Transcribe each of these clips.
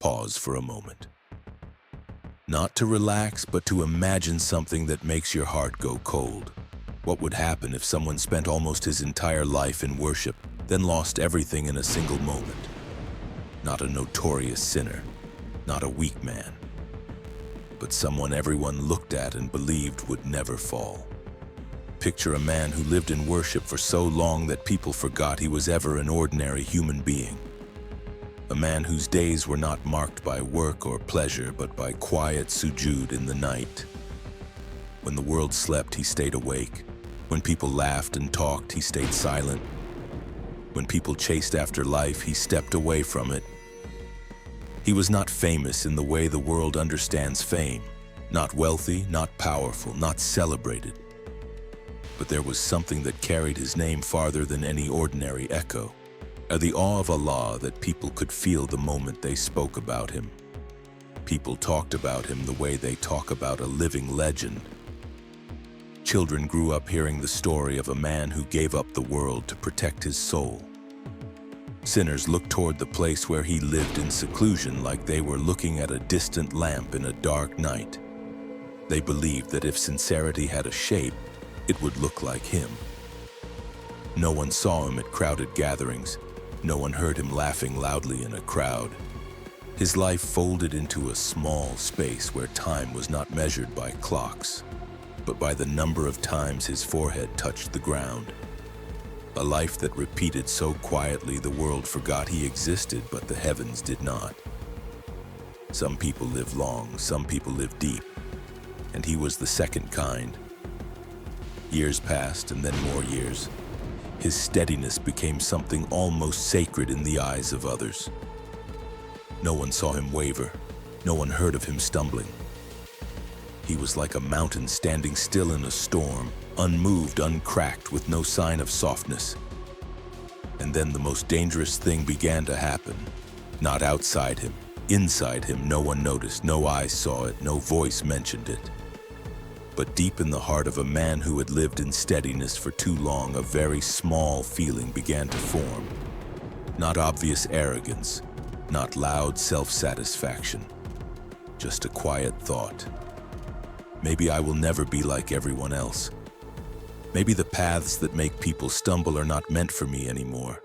pause for a moment. Not to relax, but to imagine something that makes your heart go cold. What would happen if someone spent almost his entire life in worship, then lost everything in a single moment? Not a notorious sinner, not a weak man, but someone everyone looked at and believed would never fall. Picture a man who lived in worship for so long that people forgot he was ever an ordinary human being. A man whose days were not marked by work or pleasure, but by quiet sujood in the night. When the world slept, he stayed awake. When people laughed and talked, he stayed silent. When people chased after life, he stepped away from it. He was not famous in the way the world understands fame, not wealthy, not powerful, not celebrated. But there was something that carried his name farther than any ordinary echo. The awe of Allah that people could feel the moment they spoke about him. People talked about him the way they talk about a living legend. Children grew up hearing the story of a man who gave up the world to protect his soul. Sinners looked toward the place where he lived in seclusion like they were looking at a distant lamp in a dark night. They believed that if sincerity had a shape, it would look like him. No one saw him at crowded gatherings. No one heard him laughing loudly in a crowd. His life folded into a small space where time was not measured by clocks, but by the number of times his forehead touched the ground. A life that repeated so quietly the world forgot he existed, but the heavens did not. Some people live long, some people live deep, and he was the second kind. Years passed, and then more years. His steadiness became something almost sacred in the eyes of others. No one saw him waver. No one heard of him stumbling. He was like a mountain standing still in a storm, unmoved, uncracked, with no sign of softness. And then the most dangerous thing began to happen. Not outside him, inside him. No one noticed, no eyes saw it, no voice mentioned it. But deep in the heart of a man who had lived in steadiness for too long, a very small feeling began to form. Not obvious arrogance, not loud self-satisfaction, just a quiet thought. Maybe I will never be like everyone else. Maybe the paths that make people stumble are not meant for me anymore.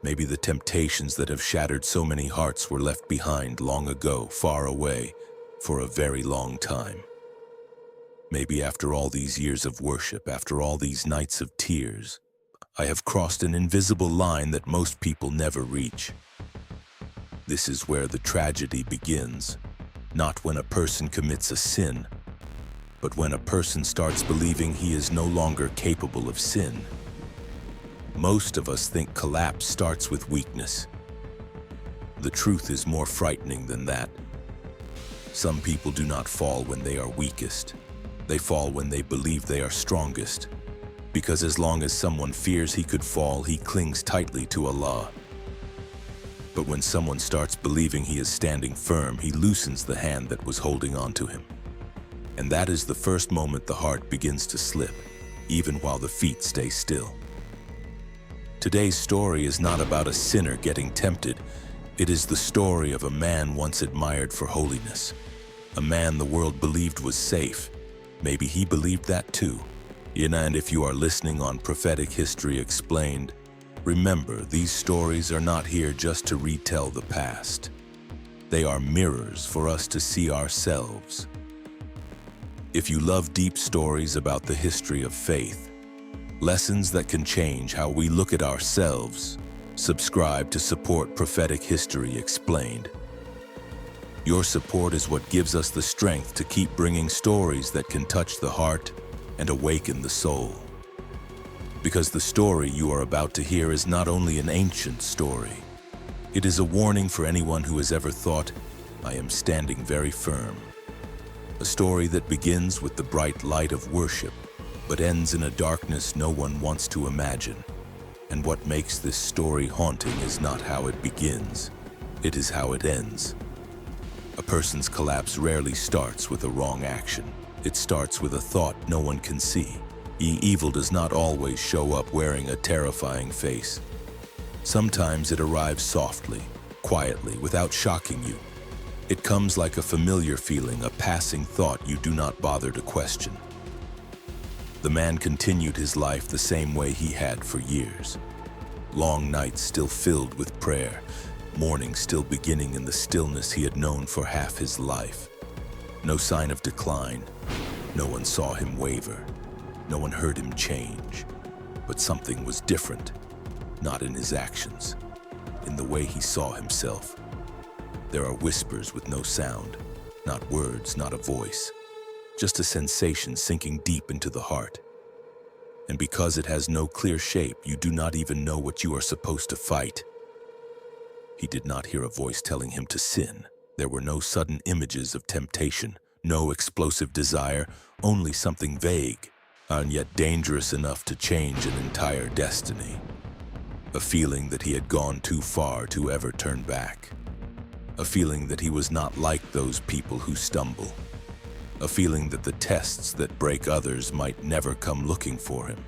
Maybe the temptations that have shattered so many hearts were left behind long ago, far away, for a very long time. Maybe after all these years of worship, after all these nights of tears, I have crossed an invisible line that most people never reach. This is where the tragedy begins, not when a person commits a sin, but when a person starts believing he is no longer capable of sin. Most of us think collapse starts with weakness. The truth is more frightening than that. Some people do not fall when they are weakest. They fall when they believe they are strongest. Because as long as someone fears he could fall, he clings tightly to Allah. But when someone starts believing he is standing firm, he loosens the hand that was holding on to him. And that is the first moment the heart begins to slip, even while the feet stay still. Today's story is not about a sinner getting tempted. It is the story of a man once admired for holiness. A man the world believed was safe. Maybe he believed that too. And if you are listening on Prophetic History Explained, remember, these stories are not here just to retell the past. They are mirrors for us to see ourselves. If you love deep stories about the history of faith, lessons that can change how we look at ourselves, subscribe to support Prophetic History Explained. Your support is what gives us the strength to keep bringing stories that can touch the heart and awaken the soul. Because the story you are about to hear is not only an ancient story, it is a warning for anyone who has ever thought, I am standing very firm. A story that begins with the bright light of worship, but ends in a darkness no one wants to imagine. And what makes this story haunting is not how it begins, it is how it ends. A person's collapse rarely starts with a wrong action. It starts with a thought no one can see. Evil does not always show up wearing a terrifying face. Sometimes it arrives softly, quietly, without shocking you. It comes like a familiar feeling, a passing thought you do not bother to question. The man continued his life the same way he had for years. Long nights still filled with prayer, mornings still beginning in the stillness he had known for half his life. No sign of decline. No one saw him waver. No one heard him change. But something was different, not in his actions, in the way he saw himself. There are whispers with no sound, not words, not a voice, just a sensation sinking deep into the heart. And because it has no clear shape, you do not even know what you are supposed to fight. He did not hear a voice telling him to sin. There were no sudden images of temptation, no explosive desire, only something vague, and yet dangerous enough to change an entire destiny. A feeling that he had gone too far to ever turn back. A feeling that he was not like those people who stumble. A feeling that the tests that break others might never come looking for him.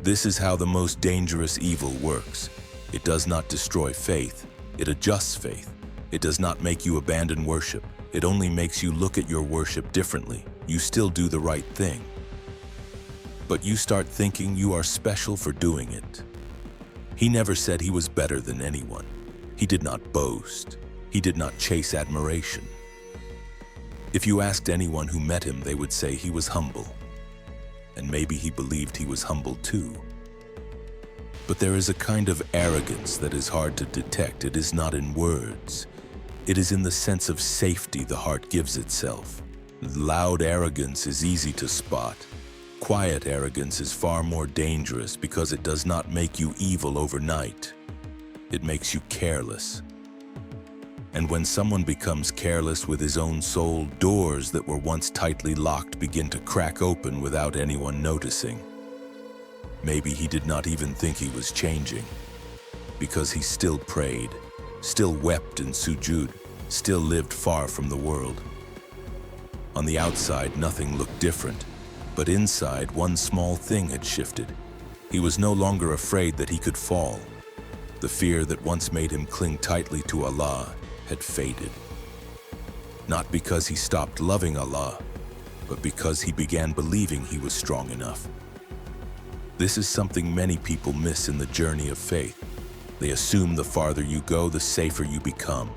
This is how the most dangerous evil works. It does not destroy faith, it adjusts faith. It does not make you abandon worship. It only makes you look at your worship differently. You still do the right thing. But you start thinking you are special for doing it. He never said he was better than anyone. He did not boast. He did not chase admiration. If you asked anyone who met him, they would say he was humble. And maybe he believed he was humble too. But there is a kind of arrogance that is hard to detect. It is not in words. It is in the sense of safety the heart gives itself. Loud arrogance is easy to spot. Quiet arrogance is far more dangerous because it does not make you evil overnight. It makes you careless. And when someone becomes careless with his own soul, doors that were once tightly locked begin to crack open without anyone noticing. Maybe he did not even think he was changing, because he still prayed, still wept in sujud, still lived far from the world. On the outside, nothing looked different, but inside, one small thing had shifted. He was no longer afraid that he could fall. The fear that once made him cling tightly to Allah had faded. Not because he stopped loving Allah, but because he began believing he was strong enough. This is something many people miss in the journey of faith. They assume the farther you go, the safer you become.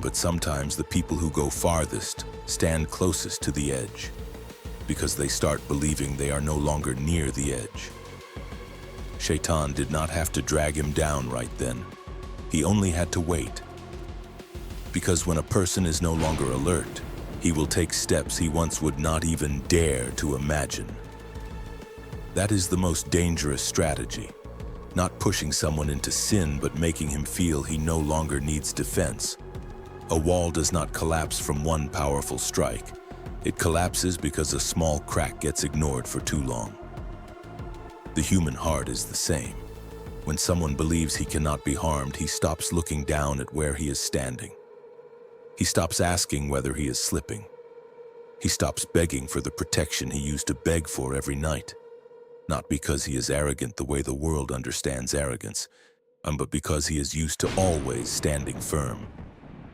But sometimes the people who go farthest stand closest to the edge, because they start believing they are no longer near the edge. Shaytan did not have to drag him down right then. He only had to wait. Because when a person is no longer alert, he will take steps he once would not even dare to imagine. That is the most dangerous strategy. Not pushing someone into sin, but making him feel he no longer needs defense. A wall does not collapse from one powerful strike. It collapses because a small crack gets ignored for too long. The human heart is the same. When someone believes he cannot be harmed, he stops looking down at where he is standing. He stops asking whether he is slipping. He stops begging for the protection he used to beg for every night. Not because he is arrogant the way the world understands arrogance, but because he is used to always standing firm.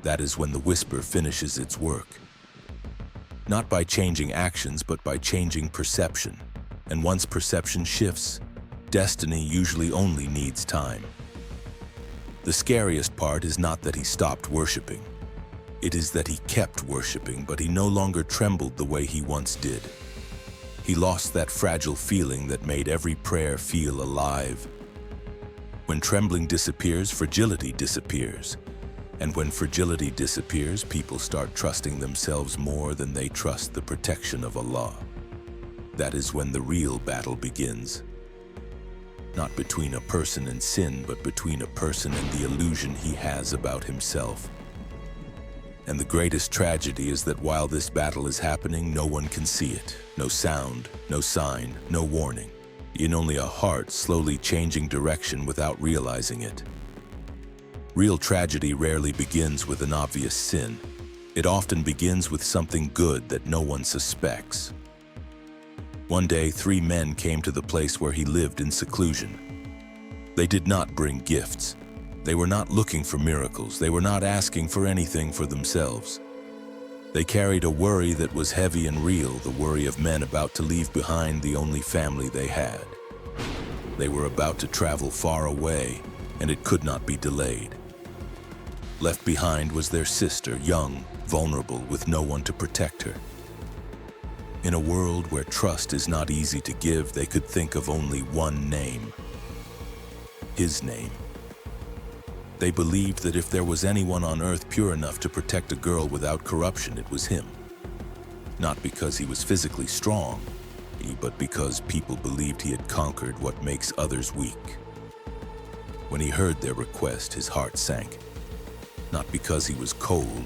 That is when the whisper finishes its work. Not by changing actions, but by changing perception. And once perception shifts, destiny usually only needs time. The scariest part is not that he stopped worshiping. It is that he kept worshiping, but he no longer trembled the way he once did. He lost that fragile feeling that made every prayer feel alive. When trembling disappears, fragility disappears. And when fragility disappears, people start trusting themselves more than they trust the protection of Allah. That is when the real battle begins. Not between a person and sin, but between a person and the illusion he has about himself. And the greatest tragedy is that while this battle is happening, no one can see it. No sound, no sign, no warning. In only a heart slowly changing direction without realizing it. Real tragedy rarely begins with an obvious sin. It often begins with something good that no one suspects. One day, 3 men came to the place where he lived in seclusion. They did not bring gifts. They were not looking for miracles. They were not asking for anything for themselves. They carried a worry that was heavy and real, the worry of men about to leave behind the only family they had. They were about to travel far away, and it could not be delayed. Left behind was their sister, young, vulnerable, with no one to protect her. In a world where trust is not easy to give, they could think of only one name. His name. They believed that if there was anyone on earth pure enough to protect a girl without corruption, it was him. Not because he was physically strong, but because people believed he had conquered what makes others weak. When he heard their request, his heart sank. Not because he was cold,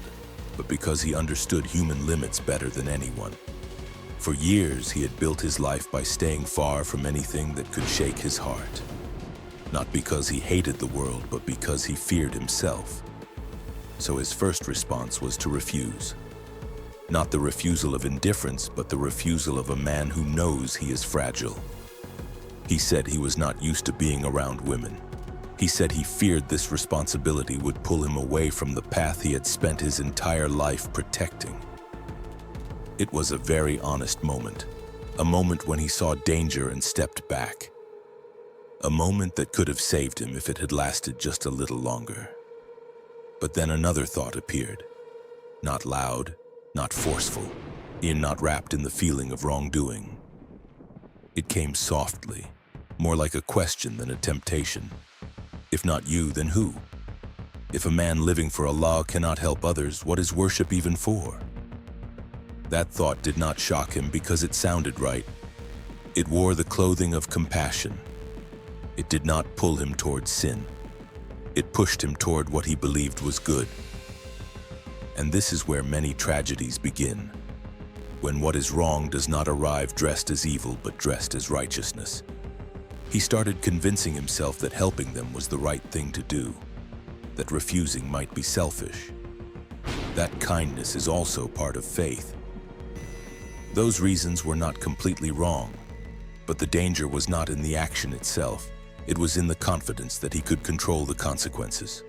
but because he understood human limits better than anyone. For years, he had built his life by staying far from anything that could shake his heart. Not because he hated the world, but because he feared himself. So his first response was to refuse. Not the refusal of indifference, but the refusal of a man who knows he is fragile. He said he was not used to being around women. He said he feared this responsibility would pull him away from the path he had spent his entire life protecting. It was a very honest moment, a moment when he saw danger and stepped back. A moment that could have saved him if it had lasted just a little longer. But then another thought appeared. Not loud, not forceful, not wrapped in the feeling of wrongdoing. It came softly, more like a question than a temptation. If not you, then who? If a man living for Allah cannot help others, what is worship even for? That thought did not shock him because it sounded right. It wore the clothing of compassion. It did not pull him toward sin. It pushed him toward what he believed was good. And this is where many tragedies begin. When what is wrong does not arrive dressed as evil, but dressed as righteousness. He started convincing himself that helping them was the right thing to do, that refusing might be selfish. That kindness is also part of faith. Those reasons were not completely wrong, but the danger was not in the action itself. It was in the confidence that he could control the consequences.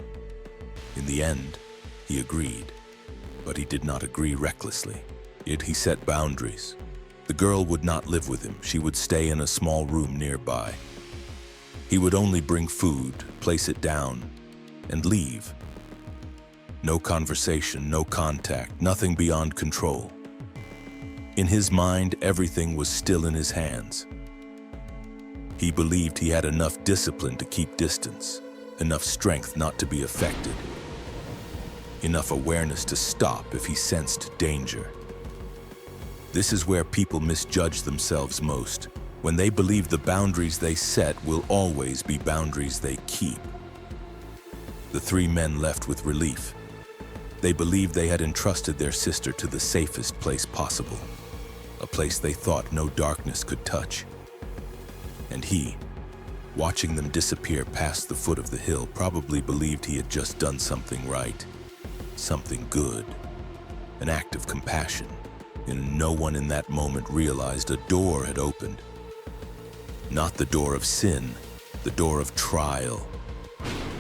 In the end, he agreed, but he did not agree recklessly. Yet he set boundaries. The girl would not live with him. She would stay in a small room nearby. He would only bring food, place it down, and leave. No conversation, no contact, nothing beyond control. In his mind, everything was still in his hands. He believed he had enough discipline to keep distance, enough strength not to be affected, enough awareness to stop if he sensed danger. This is where people misjudge themselves most, when they believe the boundaries they set will always be boundaries they keep. The three men left with relief. They believed they had entrusted their sister to the safest place possible, a place they thought no darkness could touch. And he, watching them disappear past the foot of the hill, probably believed he had just done something right, something good, an act of compassion. And no one in that moment realized a door had opened. Not the door of sin, the door of trial.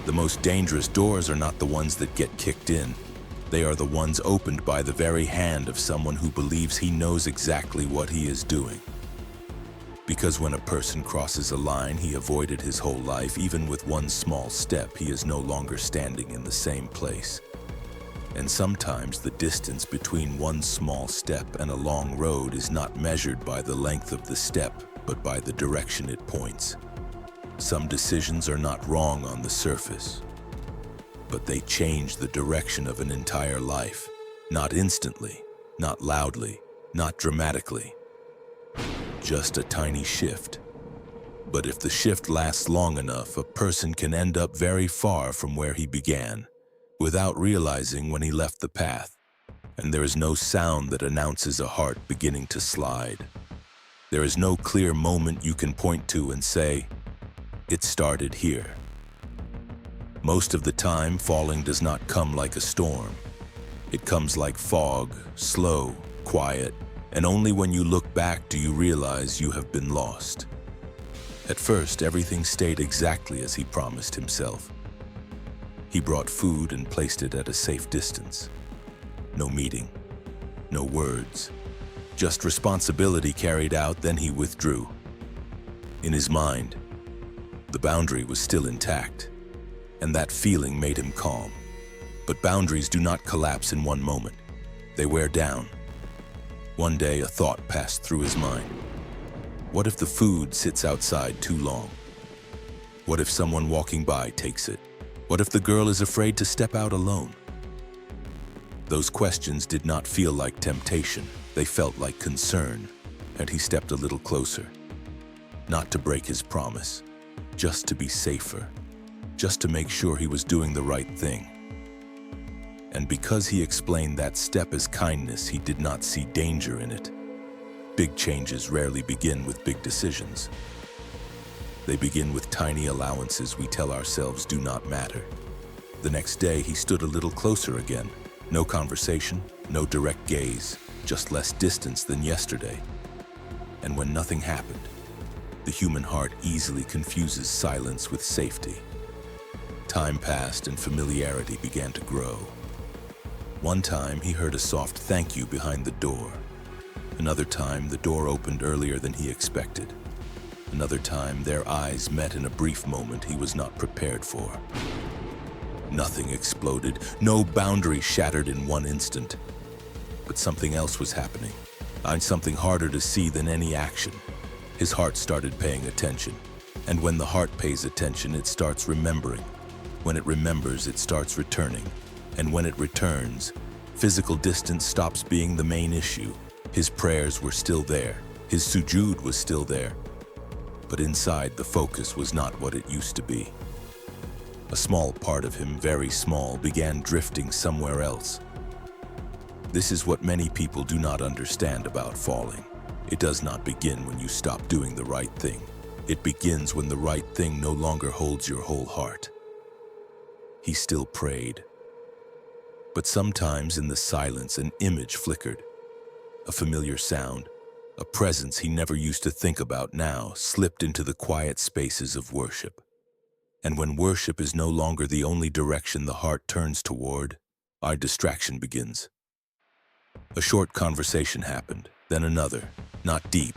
The most dangerous doors are not the ones that get kicked in. They are the ones opened by the very hand of someone who believes he knows exactly what he is doing. Because when a person crosses a line he avoided his whole life, even with one small step, he is no longer standing in the same place. And sometimes the distance between one small step and a long road is not measured by the length of the step, but by the direction it points. Some decisions are not wrong on the surface, but they change the direction of an entire life. Not instantly, not loudly, not dramatically. Just a tiny shift. But if the shift lasts long enough, a person can end up very far from where he began, without realizing when he left the path. And there is no sound that announces a heart beginning to slide. There is no clear moment you can point to and say, it started here. Most of the time, falling does not come like a storm. It comes like fog, slow, quiet, and only when you look back do you realize you have been lost. At first, everything stayed exactly as he promised himself. He brought food and placed it at a safe distance. No meeting, no words, just responsibility carried out, then he withdrew. In his mind, the boundary was still intact, and that feeling made him calm. But boundaries do not collapse in one moment. They wear down. One day, a thought passed through his mind. What if the food sits outside too long? What if someone walking by takes it? What if the girl is afraid to step out alone? Those questions did not feel like temptation. They felt like concern, and he stepped a little closer. Not to break his promise, just to be safer, just to make sure he was doing the right thing. And because he explained that step as kindness, he did not see danger in it. Big changes rarely begin with big decisions. They begin with tiny allowances we tell ourselves do not matter. The next day, he stood a little closer again. No conversation, no direct gaze, just less distance than yesterday. And when nothing happened, the human heart easily confuses silence with safety. Time passed and familiarity began to grow. One time, he heard a soft thank you behind the door. Another time, the door opened earlier than he expected. Another time, their eyes met in a brief moment he was not prepared for. Nothing exploded, no boundary shattered in one instant. But something else was happening, and something harder to see than any action. His heart started paying attention. And when the heart pays attention, it starts remembering. When it remembers, it starts returning. And when it returns, physical distance stops being the main issue. His prayers were still there. His sujood was still there. But inside, the focus was not what it used to be. A small part of him, very small, began drifting somewhere else. This is what many people do not understand about falling. It does not begin when you stop doing the right thing. It begins when the right thing no longer holds your whole heart. He still prayed. But sometimes in the silence, an image flickered. A familiar sound, a presence he never used to think about now, slipped into the quiet spaces of worship. And when worship is no longer the only direction the heart turns toward, our distraction begins. A short conversation happened, then another. Not deep,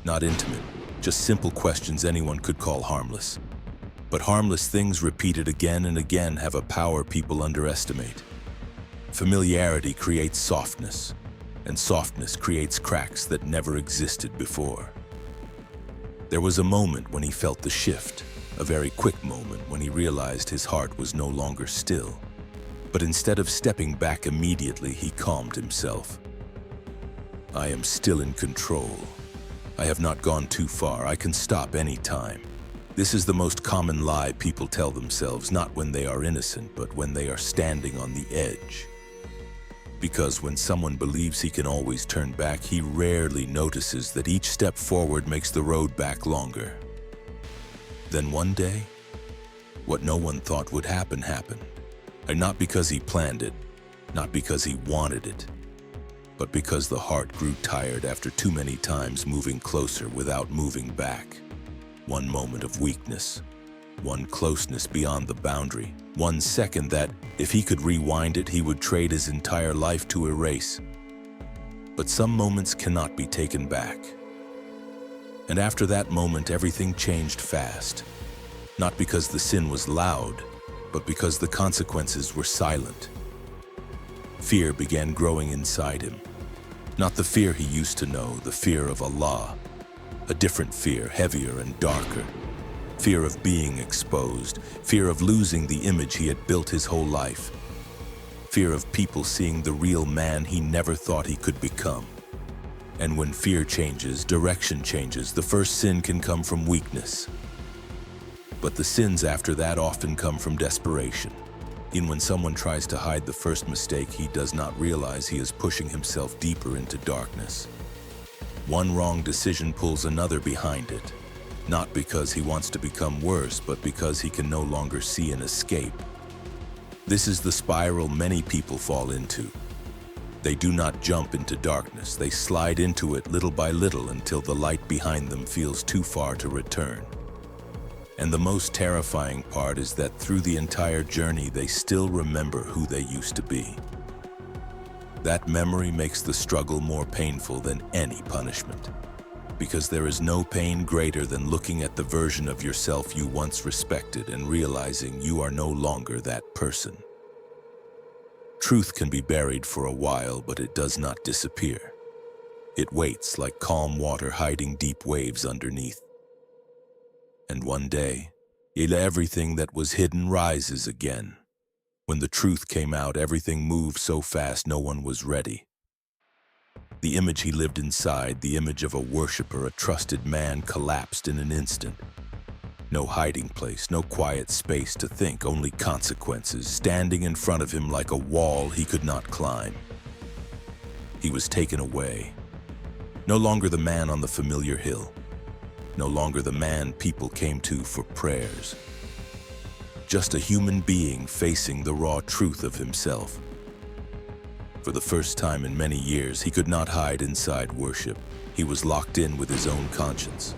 not intimate, just simple questions anyone could call harmless. But harmless things repeated again and again have a power people underestimate. Familiarity creates softness, and softness creates cracks that never existed before. There was a moment when he felt the shift, a very quick moment when he realized his heart was no longer still. But instead of stepping back immediately, he calmed himself. I am still in control. I have not gone too far. I can stop any time. This is the most common lie people tell themselves, not when they are innocent, but when they are standing on the edge. Because when someone believes he can always turn back, he rarely notices that each step forward makes the road back longer. Then one day, what no one thought would happen happened. And not because he planned it, not because he wanted it, but because the heart grew tired after too many times moving closer without moving back. One moment of weakness, one closeness beyond the boundary, 1 second that, if he could rewind it, he would trade his entire life to erase. But some moments cannot be taken back. And after that moment, everything changed fast. Not because the sin was loud, but because the consequences were silent. Fear began growing inside him. Not the fear he used to know, the fear of Allah. A different fear, heavier and darker. Fear of being exposed, fear of losing the image he had built his whole life. Fear of people seeing the real man he never thought he could become. And when fear changes, direction changes. The first sin can come from weakness. But the sins after that often come from desperation. And when someone tries to hide the first mistake, he does not realize he is pushing himself deeper into darkness. One wrong decision pulls another behind it. Not because he wants to become worse, but because he can no longer see an escape. This is the spiral many people fall into. They do not jump into darkness. They slide into it little by little until the light behind them feels too far to return. And the most terrifying part is that through the entire journey, they still remember who they used to be. That memory makes the struggle more painful than any punishment, because there is no pain greater than looking at the version of yourself you once respected and realizing you are no longer that person. Truth can be buried for a while, but it does not disappear. It waits like calm water hiding deep waves underneath. And one day, everything that was hidden rises again. When the truth came out, everything moved so fast no one was ready. The image he lived inside, the image of a worshiper, a trusted man, collapsed in an instant. No hiding place, no quiet space to think, only consequences standing in front of him like a wall he could not climb. He was taken away. No longer the man on the familiar hill. No longer the man people came to for prayers. Just a human being facing the raw truth of himself. For the first time in many years, he could not hide inside worship. He was locked in with his own conscience.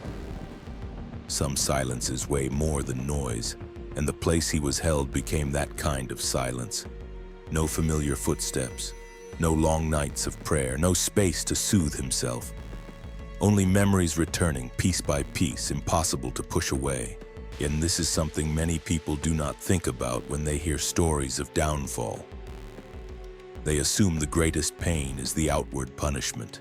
Some silences weigh more than noise, and the place he was held became that kind of silence. No familiar footsteps, no long nights of prayer, no space to soothe himself. Only memories returning piece by piece, impossible to push away. And this is something many people do not think about when they hear stories of downfall. They assume the greatest pain is the outward punishment.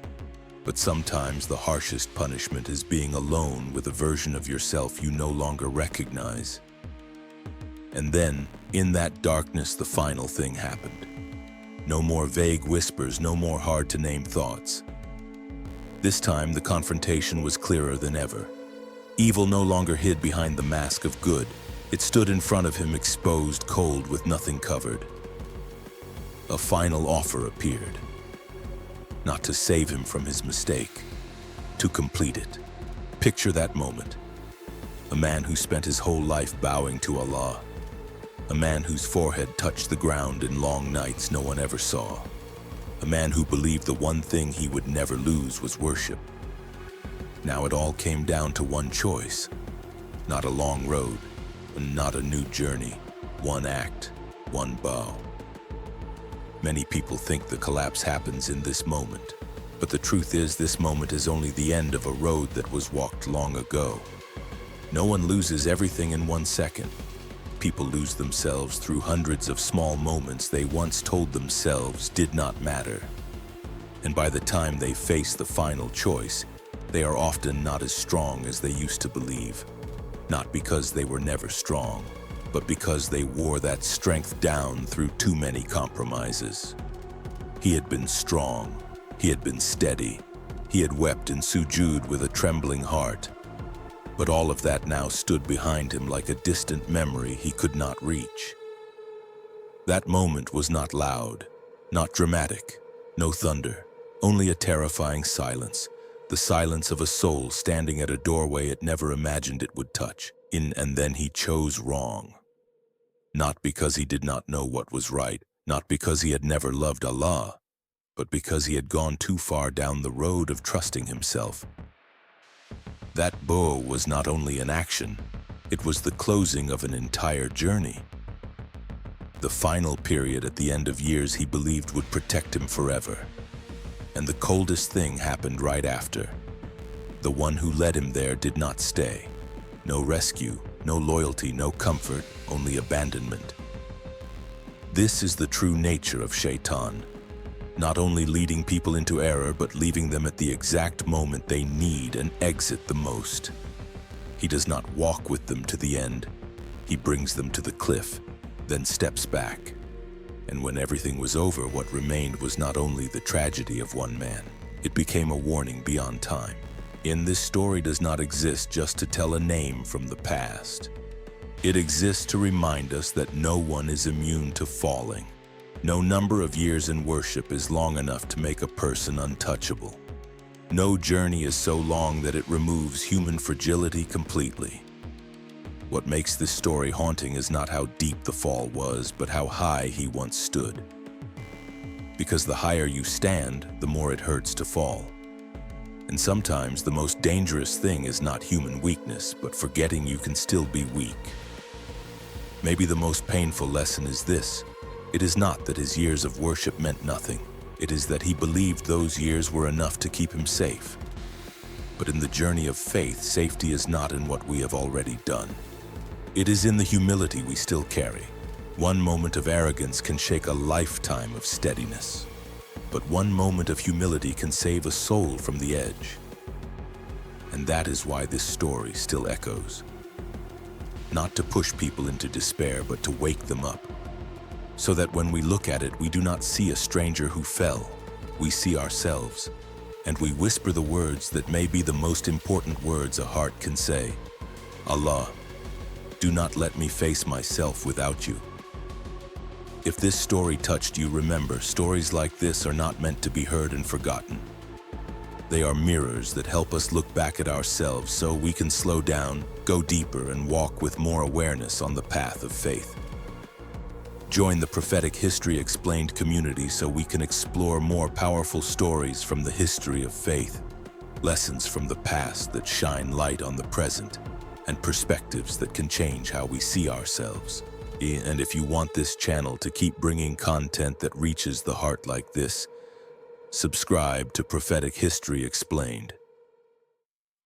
But sometimes the harshest punishment is being alone with a version of yourself you no longer recognize. And then, in that darkness, the final thing happened. No more vague whispers, no more hard-to-name thoughts. This time, the confrontation was clearer than ever. Evil no longer hid behind the mask of good. It stood in front of him, exposed, cold, with nothing covered. A final offer appeared. Not to save him from his mistake, to complete it. Picture that moment. A man who spent his whole life bowing to Allah. A man whose forehead touched the ground in long nights no one ever saw. A man who believed the one thing he would never lose was worship. Now it all came down to one choice. Not a long road, not a new journey. One act, one bow. Many people think the collapse happens in this moment, but the truth is this moment is only the end of a road that was walked long ago. No one loses everything in 1 second. People lose themselves through hundreds of small moments they once told themselves did not matter. And by the time they face the final choice, they are often not as strong as they used to believe. Not because they were never strong, but because they wore that strength down through too many compromises. He had been strong, he had been steady, he had wept in sujood with a trembling heart. But all of that now stood behind him like a distant memory he could not reach. That moment was not loud, not dramatic, no thunder, only a terrifying silence, the silence of a soul standing at a doorway it never imagined it would touch. And then he chose wrong. Not because he did not know what was right, not because he had never loved Allah, but because he had gone too far down the road of trusting himself. That bow was not only an action, it was the closing of an entire journey. The final period at the end of years he believed would protect him forever. And the coldest thing happened right after. The one who led him there did not stay. No rescue, no loyalty, no comfort, only abandonment. This is the true nature of Shaytan. Not only leading people into error, but leaving them at the exact moment they need an exit the most. He does not walk with them to the end. He brings them to the cliff, then steps back. And when everything was over, what remained was not only the tragedy of one man, it became a warning beyond time. This story does not exist just to tell a name from the past. It exists to remind us that no one is immune to falling. No number of years in worship is long enough to make a person untouchable. No journey is so long that it removes human fragility completely. What makes this story haunting is not how deep the fall was, but how high he once stood. Because the higher you stand, the more it hurts to fall. And sometimes the most dangerous thing is not human weakness, but forgetting you can still be weak. Maybe the most painful lesson is this: it is not that his years of worship meant nothing. It is that he believed those years were enough to keep him safe. But in the journey of faith, safety is not in what we have already done. It is in the humility we still carry. One moment of arrogance can shake a lifetime of steadiness. But one moment of humility can save a soul from the edge. And that is why this story still echoes. Not to push people into despair, but to wake them up. So that when we look at it, we do not see a stranger who fell. We see ourselves. And we whisper the words that may be the most important words a heart can say. Allah, do not let me face myself without you. If this story touched you, remember, stories like this are not meant to be heard and forgotten. They are mirrors that help us look back at ourselves so we can slow down, go deeper, and walk with more awareness on the path of faith. Join the Prophetic History Explained community so we can explore more powerful stories from the history of faith, lessons from the past that shine light on the present, and perspectives that can change how we see ourselves. And if you want this channel to keep bringing content that reaches the heart like this, subscribe to Prophetic History Explained.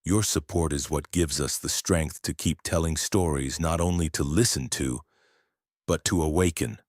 Your support is what gives us the strength to keep telling stories, not only to listen to, but to awaken.